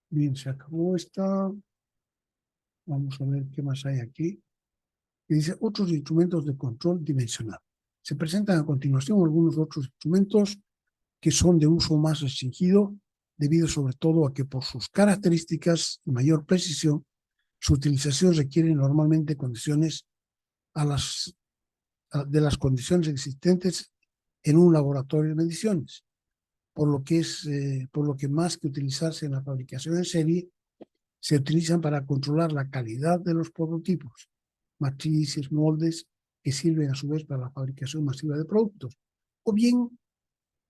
Bien, se acabó esta. Vamos a ver qué más hay aquí. Y dice otros instrumentos de control dimensional. Se presentan a continuación algunos otros instrumentos que son de uso más restringido, debido sobre todo a que por sus características y mayor precisión, su utilización requiere normalmente condiciones de las condiciones existentes en un laboratorio de mediciones, por lo que más que utilizarse en la fabricación en serie, se utilizan para controlar la calidad de los prototipos, matrices, moldes, que sirven a su vez para la fabricación masiva de productos. O bien,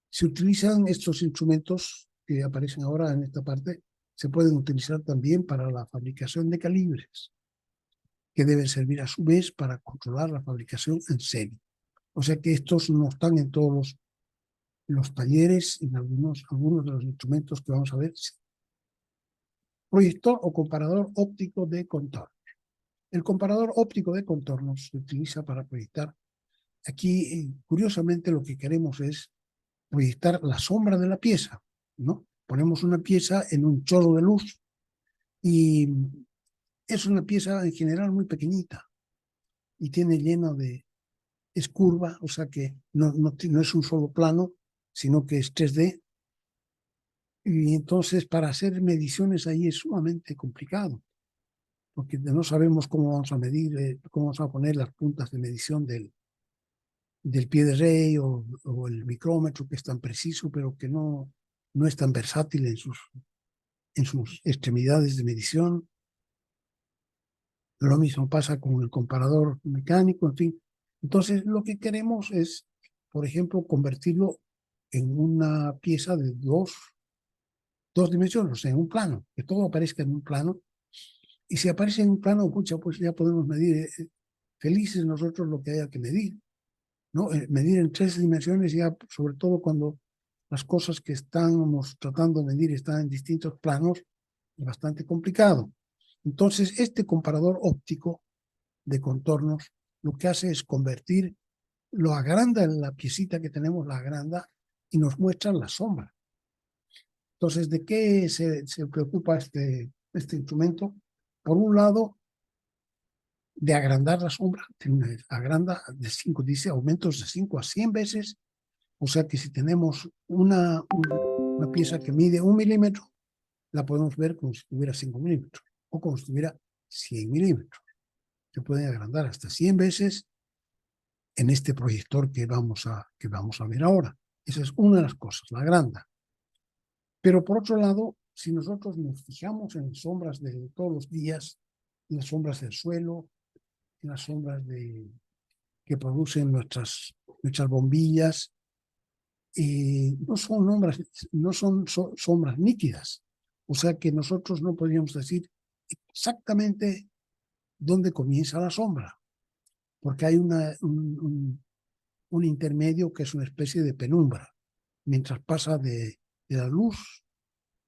se utilizan estos instrumentos que aparecen ahora en esta parte, se pueden utilizar también para la fabricación de calibres, que deben servir a su vez para controlar la fabricación en serie. O sea que estos no están en todos los talleres, en algunos de los instrumentos que vamos a ver. Proyector o comparador óptico de contornos. El comparador óptico de contornos se utiliza para proyectar. Aquí, curiosamente, lo que queremos es proyectar la sombra de la pieza, ¿no? Ponemos una pieza en un chorro de luz y es una pieza en general muy pequeñita y tiene es curva, o sea que no es un solo plano, sino que es 3D. Y entonces para hacer mediciones ahí es sumamente complicado, porque no sabemos cómo vamos a medir, cómo vamos a poner las puntas de medición del pie de rey o el micrómetro, que es tan preciso, pero que no es tan versátil en sus extremidades de medición. Lo mismo pasa con el comparador mecánico, en fin. Entonces, lo que queremos es, por ejemplo, convertirlo en una pieza de dos dimensiones, o sea, en un plano, que todo aparezca en un plano. Y si aparece en un plano, pucha, pues ya podemos medir, felices nosotros lo que haya que medir, ¿no? Medir en 3 dimensiones, ya sobre todo cuando las cosas que estamos tratando de medir están en distintos planos, es bastante complicado. Entonces, este comparador óptico de contornos lo que hace es lo agranda en la piecita que tenemos, la agranda y nos muestra la sombra. Entonces, ¿de qué se preocupa este instrumento? Por un lado, de agrandar la sombra, agranda dice aumentos de 5 a 100 veces, o sea que si tenemos una pieza que mide 1 milímetro, la podemos ver como si tuviera 5 milímetros. o como si tuviera 100 milímetros. Se pueden agrandar hasta 100 veces en este proyector que vamos a ver ahora. Esa es una de las cosas, la agranda. Pero por otro lado, si nosotros nos fijamos en las sombras de todos los días, en las sombras del suelo, en las sombras que producen nuestras bombillas, no son sombras nítidas. O sea que nosotros no podríamos decir exactamente dónde comienza la sombra, porque hay un intermedio que es una especie de penumbra, mientras pasa de la luz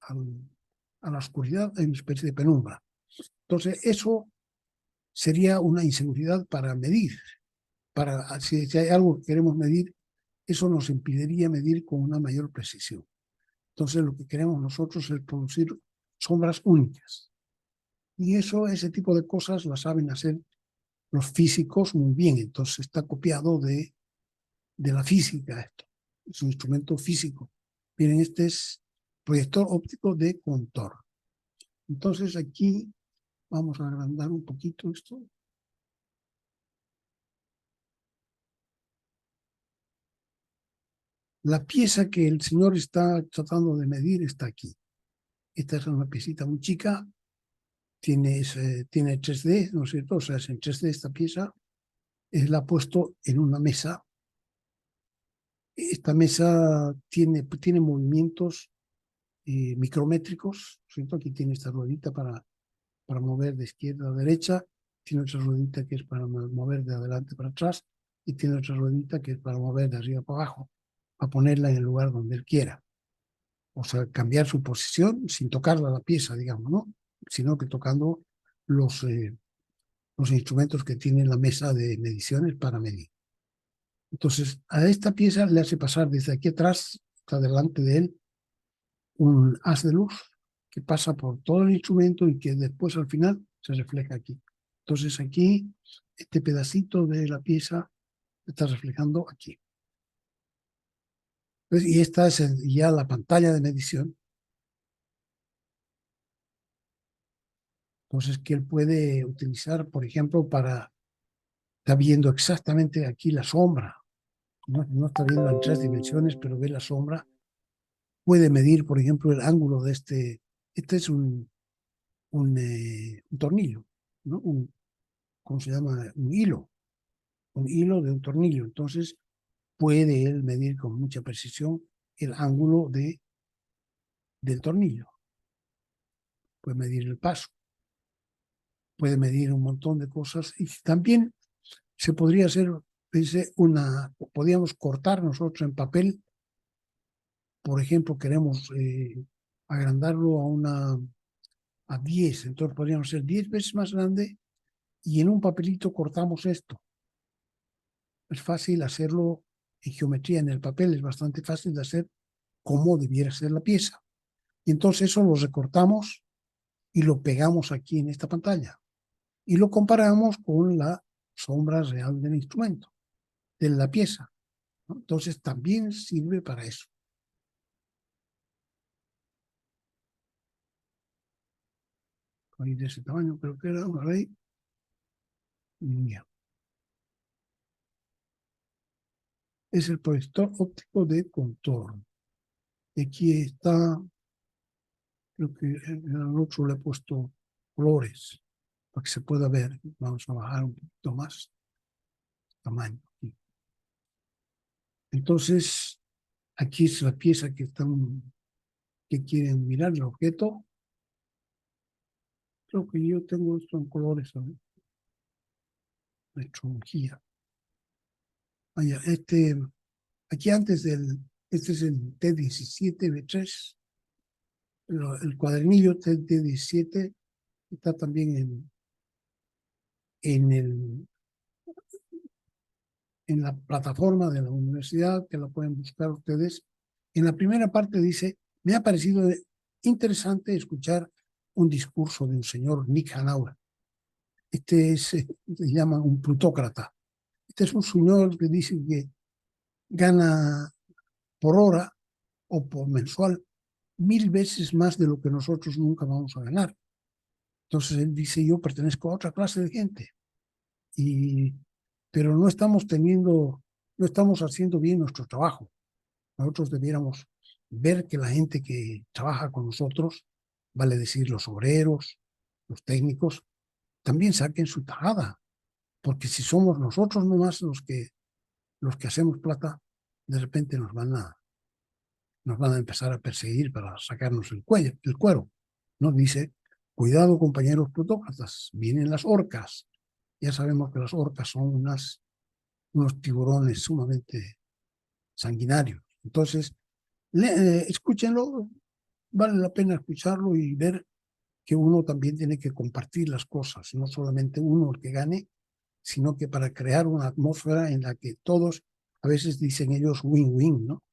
a la oscuridad hay una especie de penumbra. Entonces eso sería una inseguridad para medir. Si hay algo que queremos medir, eso nos impediría medir con una mayor precisión. Entonces lo que queremos nosotros es producir sombras únicas. Y ese tipo de cosas las saben hacer los físicos muy bien. Entonces está copiado de la física esto. Es un instrumento físico. Miren, este es proyector óptico de Contor. Entonces aquí vamos a agrandar un poquito esto. La pieza que el señor está tratando de medir está aquí. Esta es una piecita muy chica. Tiene 3D, ¿no es cierto? O sea, es en 3D esta pieza. La ha puesto en una mesa. Esta mesa tiene movimientos micrométricos, ¿cierto? Aquí tiene esta ruedita para mover de izquierda a derecha, tiene otra ruedita que es para mover de adelante para atrás, y tiene otra ruedita que es para mover de arriba para abajo, para ponerla en el lugar donde él quiera. O sea, cambiar su posición sin tocarla la pieza, digamos, ¿no? Sino que tocando los instrumentos que tiene la mesa de mediciones para medir. Entonces, a esta pieza le hace pasar desde aquí atrás, hasta delante de él, un haz de luz que pasa por todo el instrumento y que después al final se refleja aquí. Entonces aquí, este pedacito de la pieza está reflejando aquí. Entonces, y esta es ya la pantalla de medición. Entonces, que él puede utilizar, por ejemplo, está viendo exactamente aquí la sombra. No está viendo en 3 dimensiones, pero ve la sombra. Puede medir, por ejemplo, el ángulo de este. Este es un tornillo, ¿no? ¿Cómo se llama? Un hilo de un tornillo. Entonces, puede él medir con mucha precisión el ángulo del tornillo. Puede medir el paso. Puede medir un montón de cosas. Y también se podría hacer, podríamos cortar nosotros en papel. Por ejemplo, queremos agrandarlo a 10. Entonces podríamos ser 10 veces más grande y en un papelito cortamos esto. Es fácil hacerlo en geometría en el papel, es bastante fácil de hacer como debiera ser la pieza. Y entonces eso lo recortamos y lo pegamos aquí en esta pantalla. Y lo comparamos con la sombra real del instrumento, de la pieza, ¿no? Entonces también sirve para eso. Ahí de ese tamaño creo que era una ley. Bien. Es el proyector óptico de Contor. Aquí está, creo que en el otro le he puesto colores para que se pueda ver. Vamos a bajar un poquito más tamaño. Entonces, aquí es la pieza que quieren mirar, el objeto. Creo que yo tengo esto en colores, ¿sabes? Metrología. Aquí antes este es el T17B3. El cuadernillo T17 está también en la plataforma de la universidad, que la pueden buscar ustedes. En la primera parte dice, me ha parecido interesante escuchar un discurso de un señor Nick Hanauer. Se llama un plutócrata. Este es un señor que dice que gana por hora o por mensual 1000 veces más de lo que nosotros nunca vamos a ganar. Entonces él dice, yo pertenezco a otra clase de gente, pero no estamos haciendo bien nuestro trabajo. Nosotros debiéramos ver que la gente que trabaja con nosotros, vale decir los obreros, los técnicos, también saquen su tajada, porque si somos nosotros nomás los que hacemos plata, de repente nos van a empezar a perseguir para sacarnos el cuero. Nos dice, cuidado compañeros plutócratas, vienen las orcas. Ya sabemos que las orcas son unos tiburones sumamente sanguinarios. Entonces, escúchenlo, vale la pena escucharlo y ver que uno también tiene que compartir las cosas, no solamente uno el que gane, sino que para crear una atmósfera en la que todos, a veces dicen ellos win-win, ¿no?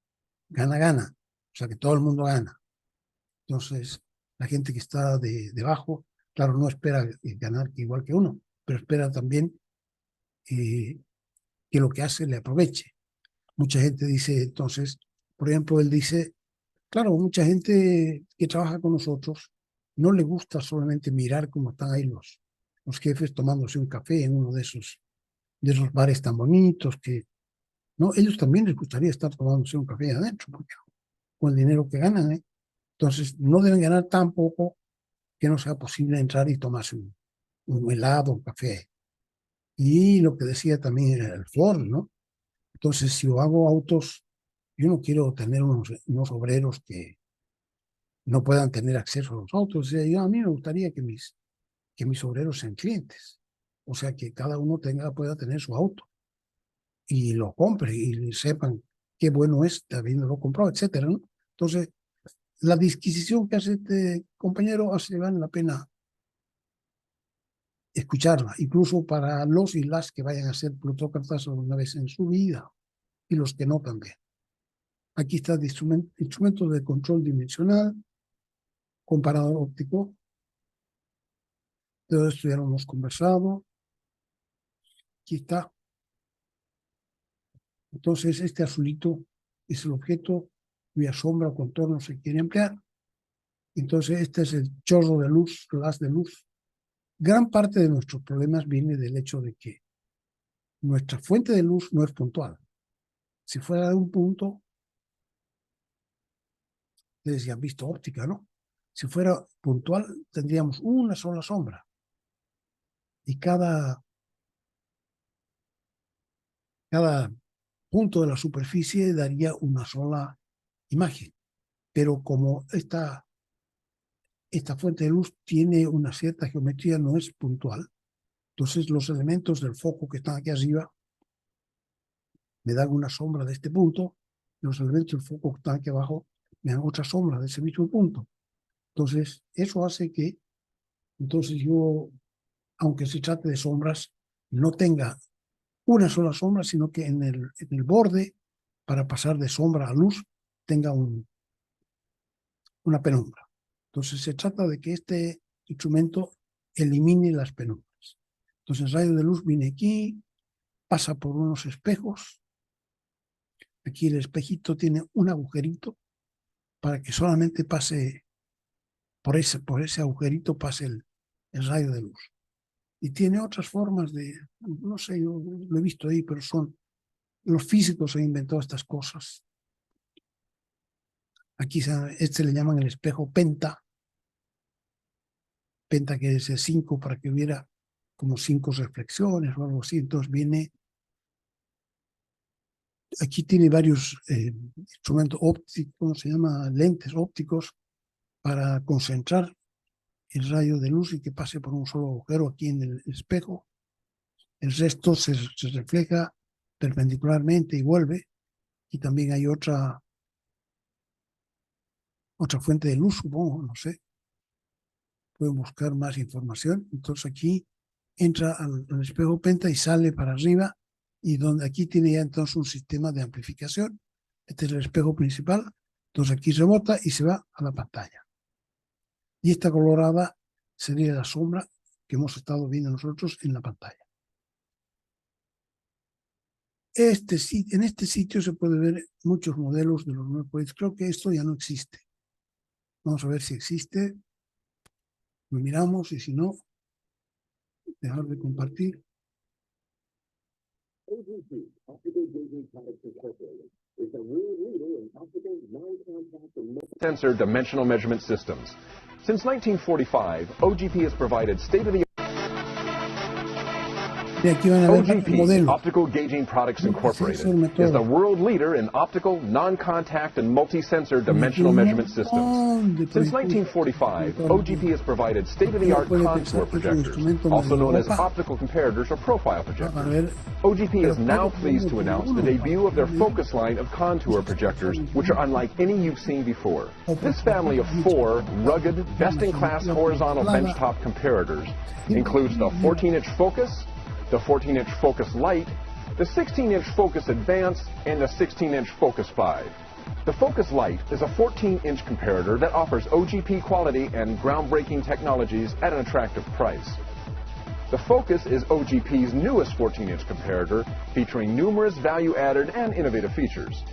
Gana-gana, o sea que todo el mundo gana. Entonces, la gente que está debajo, claro, no espera ganar igual que uno, pero espera también que lo que hace le aproveche. Mucha gente dice, entonces, por ejemplo, él dice, claro, mucha gente que trabaja con nosotros no le gusta solamente mirar cómo están ahí los jefes tomándose un café en uno de esos bares tan bonitos que, no, ellos también les gustaría estar tomándose un café adentro, porque con el dinero que ganan, ¿eh? Entonces, no deben ganar tan poco que no sea posible entrar y tomarse un helado, un café. Y lo que decía también era el Ford, ¿no? Entonces, si yo hago autos, yo no quiero tener unos obreros que no puedan tener acceso a los autos. O sea, a mí me gustaría que mis obreros sean clientes. O sea, que cada uno pueda tener su auto y lo compre y sepan qué bueno es habiéndolo comprado, etcétera, ¿no? Entonces, la disquisición que hace este compañero vale la pena escucharla, incluso para los y las que vayan a ser plutócratas alguna vez en su vida y los que no también. Aquí está el instrumento de control dimensional, comparador óptico. Todo esto ya lo hemos conversado. Aquí está. Entonces, este azulito es el objeto cuya sombra o contorno se quiere emplear. Entonces, este es el chorro de luz, el haz de luz. Gran parte de nuestros problemas viene del hecho de que nuestra fuente de luz no es puntual. Si fuera de un punto, ustedes ya han visto óptica, ¿no? Si fuera puntual, tendríamos una sola sombra. Y cada punto de la superficie daría una sola imagen. Pero como esta fuente de luz tiene una cierta geometría, no es puntual, entonces los elementos del foco que están aquí arriba me dan una sombra de este punto, y los elementos del foco que están aquí abajo me dan otra sombra de ese mismo punto. Entonces, eso hace que, entonces yo, aunque se trate de sombras, no tenga una sola sombra, sino que en el borde, para pasar de sombra a luz, tenga una penumbra. Entonces, se trata de que este instrumento elimine las penumbras. Entonces, el rayo de luz viene aquí, pasa por unos espejos. Aquí el espejito tiene un agujerito para que solamente pase por ese agujerito, pase el rayo de luz. Y tiene otras formas no sé, yo lo he visto ahí, pero los físicos han inventado estas cosas. Aquí le llaman el espejo penta que es el 5 para que hubiera como 5 reflexiones o algo así. Entonces aquí tiene varios instrumentos ópticos, ¿cómo se llama? Lentes ópticos para concentrar el rayo de luz y que pase por un solo agujero aquí en el espejo. El resto se refleja perpendicularmente y vuelve. Y también hay otra fuente de luz, supongo, no sé. Pueden buscar más información. Entonces aquí entra al espejo penta y sale para arriba, y donde aquí tiene ya entonces un sistema de amplificación. Este es el espejo principal. Entonces aquí rebota y se va a la pantalla. Y esta colorada sería la sombra que hemos estado viendo nosotros en la pantalla. En este sitio se puede ver muchos modelos de los nuevos proyectos. Creo que esto ya no existe. Vamos a ver si existe. lo miramos y si no, dejar de compartir. OGP, Optical Gauging Products Incorporated, is the world leader in optical non-contact and sensor dimensional measurement systems. Since 1945, OGP has provided state-of-the-art Y aquí van a ver varios OGP, modelos. Optical Gauging Products Incorporated, Sensor método. is the world leader in optical, non-contact, and multi-sensor dimensional un measurement montón systems. de Since proyectos 1945, de OGP has provided state-of-the-art Puede contour pensar que es un projectors, instrumento also known as medio ropa. optical comparators or profile para projectors. ver OGP is now Pero pleased to todo announce uno the debut of their para focus line of contour projectors, which are unlike any you've seen before. This family of 4 rugged, best-in-class horizontal benchtop comparators includes the 14-inch Focus, the 14-inch Focus Lite, the 16-inch Focus Advance, and the 16-inch Focus 5. The Focus Lite is a 14-inch comparator that offers OGP quality and groundbreaking technologies at an attractive price. The Focus is OGP's newest 14-inch comparator, featuring numerous value-added and innovative features.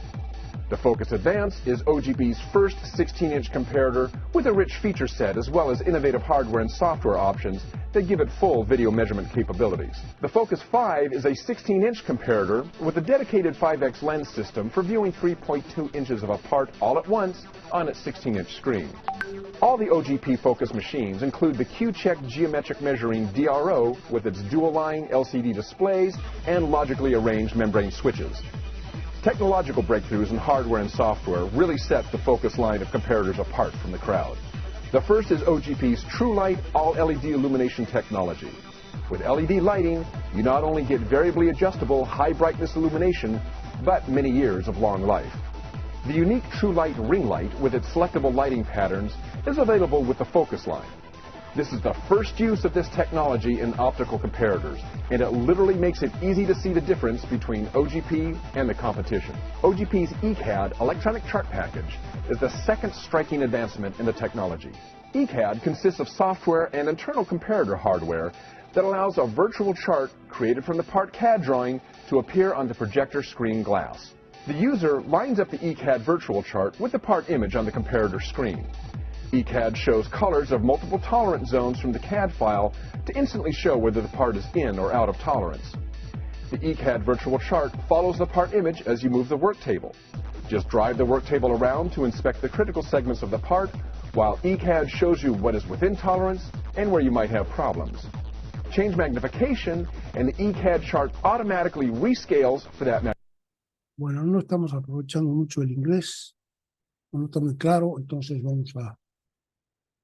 The Focus Advance is OGP's first 16-inch comparator with a rich feature set as well as innovative hardware and software options that give it full video measurement capabilities. The Focus 5 is a 16-inch comparator with a dedicated 5x lens system for viewing 3.2 inches of a part all at once on its 16-inch screen. All the OGP Focus machines include the Q-Check geometric measuring DRO with its dual-line LCD displays and logically arranged membrane switches. Technological breakthroughs in hardware and software really set the Focus line of comparators apart from the crowd. The first is OGP's TrueLight all-LED illumination technology. With LED lighting, you not only get variably adjustable high-brightness illumination, but many years of long life. The unique TrueLight ring light with its selectable lighting patterns is available with the Focus line. This is the first use of this technology in optical comparators, and it literally makes it easy to see the difference between OGP and the competition. OGP's ECAD electronic chart package is the second striking advancement in the technology. ECAD consists of software and internal comparator hardware that allows a virtual chart created from the part CAD drawing to appear on the projector screen glass. The user lines up the ECAD virtual chart with the part image on the comparator screen. ECAD shows colors of multiple tolerance zones from the CAD file to instantly show whether the part is in or out of tolerance. The ECAD virtual chart follows the part image as you move the work table. Just drive the work table around to inspect the critical segments of the part, while ECAD shows you what is within tolerance and where you might have problems. Change magnification, and the ECAD chart automatically rescales for that magnification. Bueno, no estamos aprovechando mucho el inglés, no está muy claro, entonces vamos a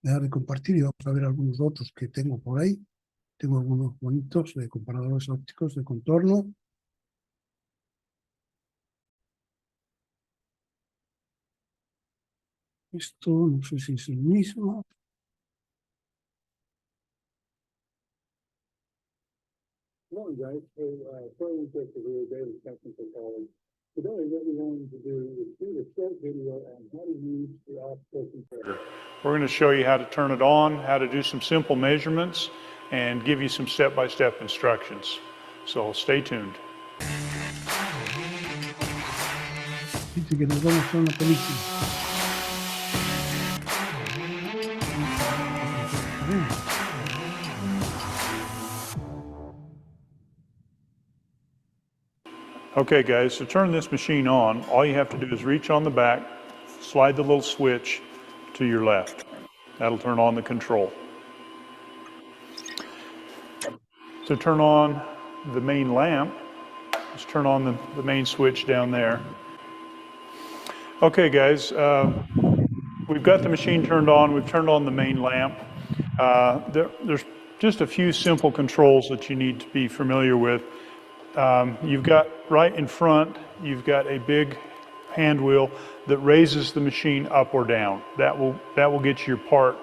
dejar de compartir y vamos a ver algunos otros que tengo por ahí. Tengo algunos bonitos de comparadores ópticos de contorno. Esto no sé si es el mismo. Morning, guys. Sorry we took the daily technical calling. Today, what we're going to do is shoot a short video on how to use the optical comparator. We're going to show you how to turn it on, how to do some simple measurements, and give you some step-by-step instructions. So stay tuned. Dice que nos vamos a una película. Okay guys, to turn this machine on, all you have to do is reach on the back, slide the little switch to your left. That'll turn on the control. To turn on the main lamp, just turn on the main switch down there. Okay guys, we've got the machine turned on, we've turned on the main lamp. There's just a few simple controls that you need to be familiar with. You've got right in front, you've got a big hand wheel that raises the machine up or down. That will get your part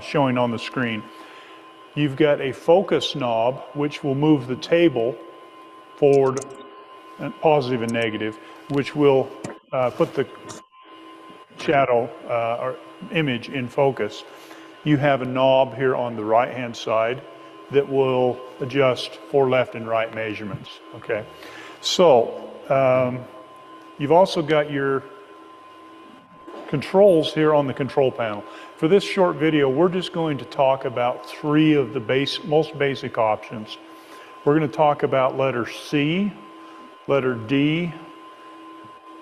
showing on the screen. You've got a focus knob which will move the table forward, positive and negative, which will put the shadow or image in focus. You have a knob here on the right hand side that will adjust for left and right measurements. Okay, so you've also got your controls here on the control panel. For this short video, we're just going to talk about three of the most basic options. We're going to talk about letter C, letter D,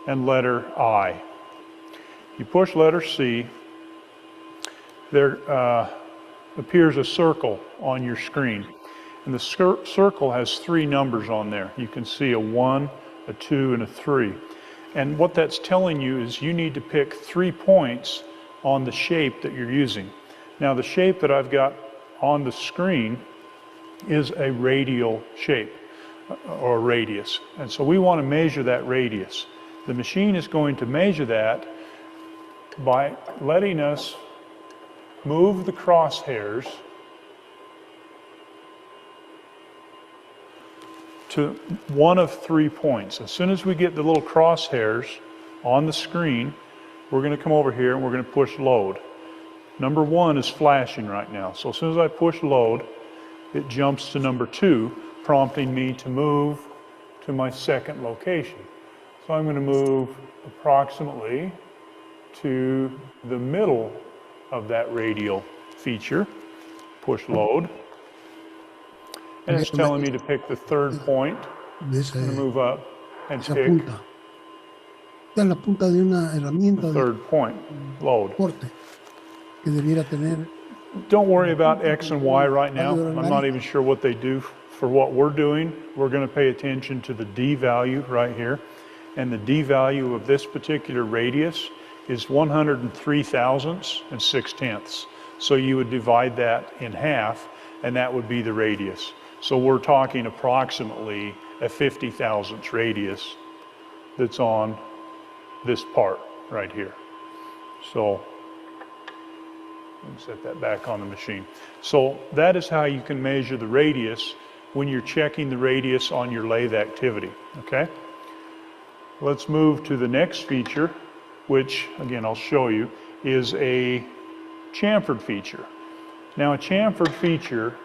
and letter I. You push letter C, there appears a circle on your screen. And the circle has three numbers on there. You can see a 1, a 2, and a 3. And what that's telling you is you need to pick 3 points on the shape that you're using. Now the shape that I've got on the screen is a radial shape, or radius. And so we want to measure that radius. The machine is going to measure that by letting us move the crosshairs to one of 3 points. As soon as we get the little crosshairs on the screen, we're going to come over here and we're going to push load. Number 1 is flashing right now. So as soon as I push load, it jumps to number 2, prompting me to move to my second location. So I'm going to move approximately to the middle of that radial feature, push load. And it's telling me to pick the third point. I'm going to move up and pick Esta es la punta de una herramienta the de third point, load. corte que debiera tener. Don't worry about X and Y right now. I'm not even sure what they do for what we're doing. We're going to pay attention to the D value right here. And the D value of this particular radius is 103 thousandths and 6 tenths. So you would divide that in half, and that would be the radius. So we're talking approximately a 50 thousandths radius that's on this part right here. So let me set that back on the machine. So that is how you can measure the radius when you're checking the radius on your lathe activity, okay? Let's move to the next feature, which again I'll show you, is a chamfered feature. Now a chamfered feature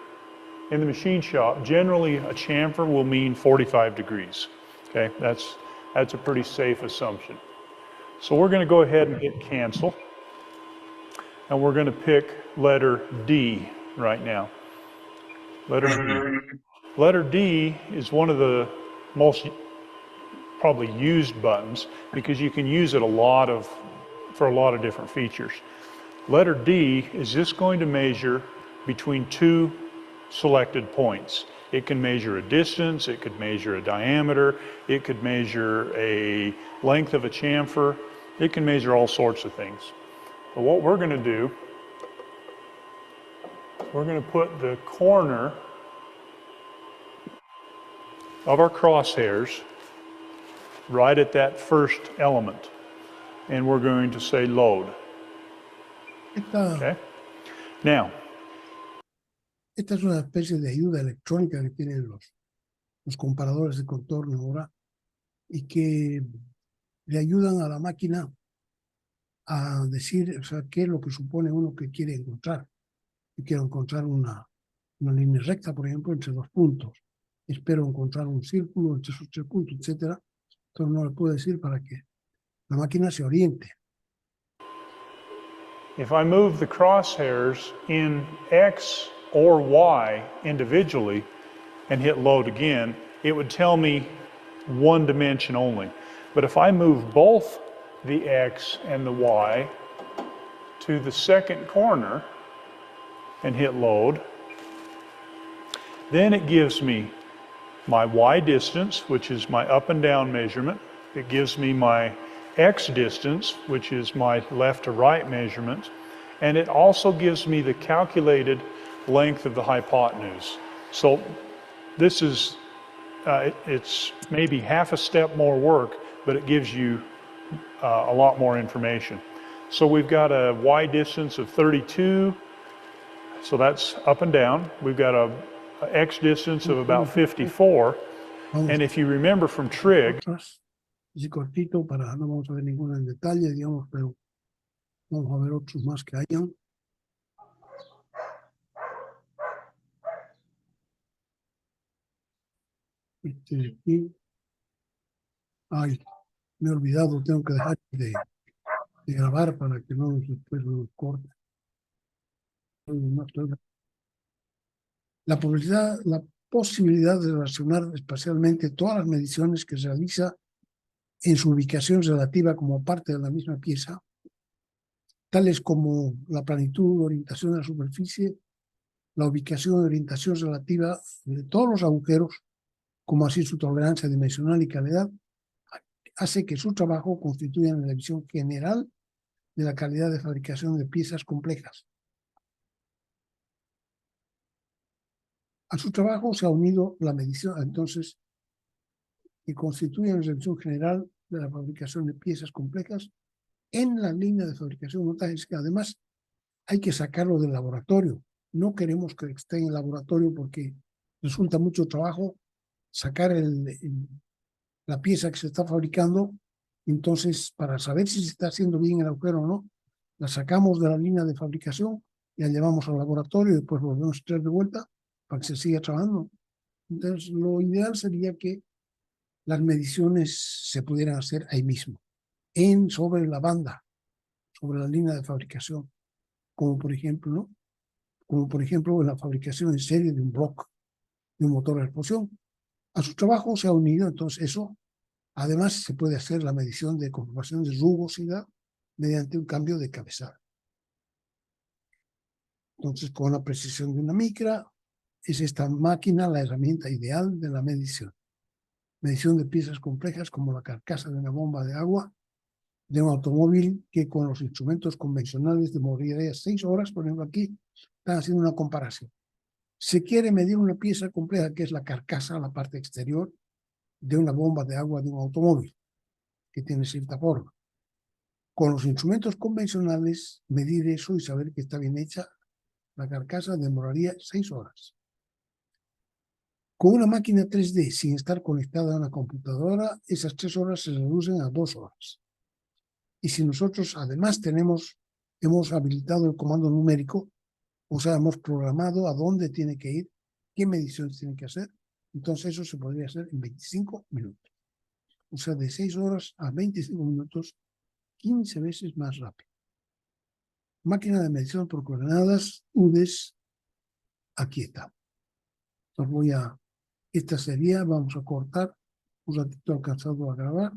in the machine shop, generally a chamfer will mean 45 degrees. Okay, that's a pretty safe assumption. So we're going to go ahead and hit cancel. And we're going to pick letter D right now. Letter D. Letter D is one of the most probably used buttons because you can use it for a lot of different features. Letter D is just going to measure between 2 selected points. It can measure a distance, it could measure a diameter, it could measure a length of a chamfer, it can measure all sorts of things. But what we're going to do, we're going to put the corner of our crosshairs right at that first element, and we're going to say load. Okay? Now, Esta es una especie de ayuda electrónica que tienen los comparadores de contorno ahora y que le ayudan a la máquina a decir, o sea, qué es lo que supone uno que quiere encontrar. Yo quiero encontrar una línea recta, por ejemplo, entre 2 puntos. Espero encontrar un círculo entre esos 3 puntos, etc. Entonces no le puedo decir para que la máquina se oriente. if I move the crosshairs in X or Y individually and hit load again, it would tell me one dimension only. But if I move both the X and the Y to the second corner and hit load, then it gives me my Y distance, which is my up and down measurement. It gives me my X distance, which is my left to right measurement. And it also gives me the calculated length of the hypotenuse. So this is, it's maybe half a step more work, but it gives you a lot more information. So we've got a Y distance of 32, so that's up and down. We've got a X distance of about 54. And if you remember from trig, así cortito, para no vamos a ver ninguno en detalle, digamos, pero vamos a ver otros más que hayan. Aquí. Ay, me he olvidado, tengo que dejar de grabar para que no después lo corte. La posibilidad de relacionar espacialmente todas las mediciones que se realiza en su ubicación relativa como parte de la misma pieza, tales como la planitud, orientación de la superficie, la ubicación y orientación relativa de todos los agujeros, como así su tolerancia dimensional y calidad, hace que su trabajo constituya la visión general de la calidad de fabricación de piezas complejas. A su trabajo se ha unido la medición, entonces, que constituye la visión general de la fabricación de piezas complejas en la línea de fabricación de montajes, que además hay que sacarlo del laboratorio. No queremos que esté en el laboratorio porque resulta mucho trabajo sacar la pieza que se está fabricando. Entonces, para saber si se está haciendo bien el agujero o no, la sacamos de la línea de fabricación y la llevamos al laboratorio y después volvemos a traer de vuelta para que se siga trabajando. Entonces, lo ideal sería que las mediciones se pudieran hacer ahí mismo, sobre la banda, sobre la línea de fabricación, como por ejemplo, ¿no? Como por ejemplo en la fabricación en serie de un bloque, de un motor de explosión. A su trabajo se ha unido entonces eso. Además, se puede hacer la medición de conformación de rugosidad mediante un cambio de cabezal. Entonces, con la precisión de una micra, es esta máquina la herramienta ideal de la medición. Medición de piezas complejas como la carcasa de una bomba de agua de un automóvil que con los instrumentos convencionales demoraría 6 horas. Por ejemplo, aquí están haciendo una comparación. Se quiere medir una pieza compleja que es la carcasa, la parte exterior de una bomba de agua de un automóvil que tiene cierta forma. Con los instrumentos convencionales, medir eso y saber que está bien hecha la carcasa demoraría 6 horas. Con una máquina 3D sin estar conectada a una computadora, esas 3 horas se reducen a 2 horas. Y si nosotros además hemos habilitado el comando numérico, o sea, hemos programado a dónde tiene que ir, qué mediciones tiene que hacer, entonces eso se podría hacer en 25 minutos. O sea, de 6 horas a 25 minutos, 15 veces más rápido. Máquina de medición por coordenadas, UDES, aquí está. Entonces esta sería, vamos a cortar, un ratito alcanzado a grabar.